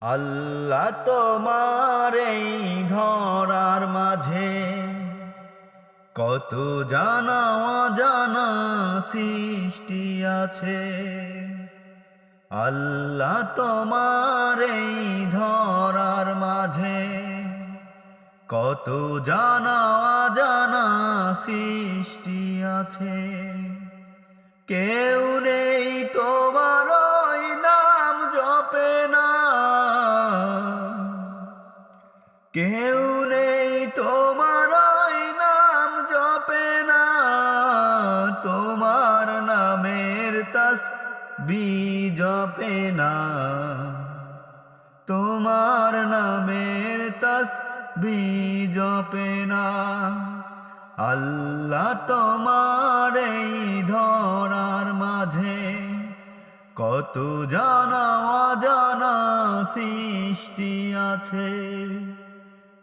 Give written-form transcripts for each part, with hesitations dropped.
আল্লাহ তোমার এই ধরার মাঝে কত জানা অজানা সৃষ্টি আছে। আল্লাহ তোমার এই ধরার মাঝে কত জানা অজানা সৃষ্টি আছে। কেউ নেই তোমার ওই নাম জপে না, কেউ নেই তোমার ওই নাম জপে না। তোমার নামের তাসবিহ জপে না, তোমার নামের তাসবিহ জপে না। আল্লাহ তোমার এই ধরার মাঝে কত জানা অজানা সৃষ্টি আছে।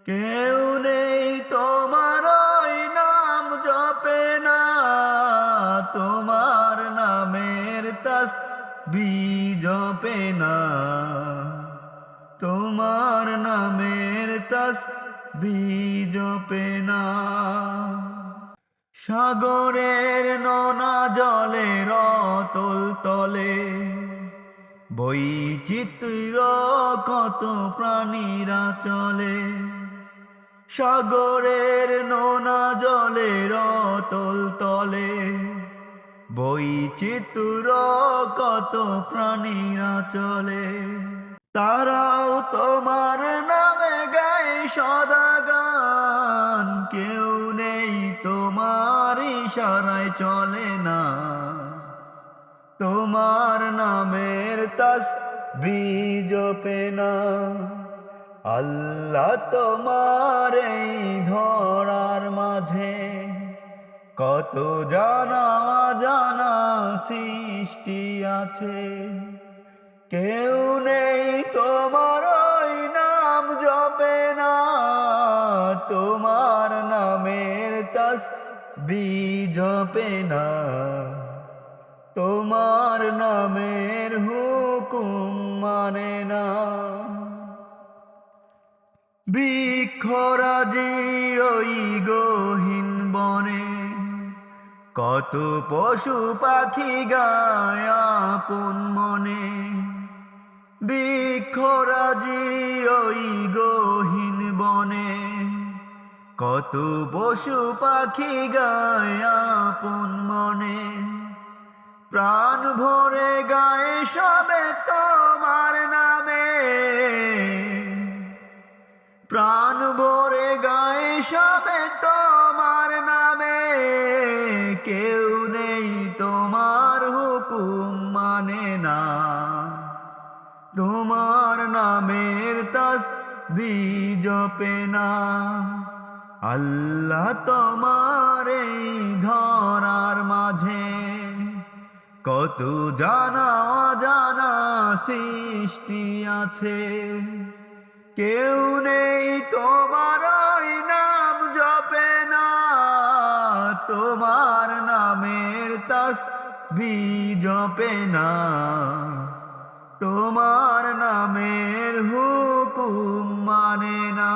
কেউ নেই তোমার ওই নাম জপে না, তোমার নামের তাসবিহ জপে না, তোমার নামের তাসবিহ জপে না। সাগরের নোনা জলের অতল তলে বৈচিত্র্য কত প্রাণীরা চলে। সাগরের নোনা জলের অতল তলে বৈচিত্র্য কত প্রাণীরা চলে। তারাও তোমার নামে গায় সদা গান, কেউ নেই তোমার ইশারায় চলে না। তোমার নামের তাসবিহ জপে না। আল্লাহ তোমার এই ধরার মাঝে কত জানা অজানা সৃষ্টি আছে। কেউ নেই তোমার ওই নাম জপে না, তোমার নামের তাসবিহ জপে না, তোমার নামের হুকুম মানে না। বৃক্ষরাজি ওই গহীন বনে কত পশু পাখি গায় আপন মনে। বৃক্ষরাজি ওই গহীন বনে কত পশু পাখি গায় আপন মনে। প্রাণ ভরে গায়ে সবে তোমার নামে, প্রাণ ভরে গায়ে সবে তোমার নামে। কেউ নেই তোমার হুকুম মানে না, তোমার নামের তাসবিহ জপে না। আল্লাহ তোমার এই ধরার মাঝে কত জানা অজানা সৃষ্টি আছে। কেউ নেই তোমার ওই নাম জপে না, তোমার নামের তাসবিহ জপে না, তোমার নামের হুকুম মানে না।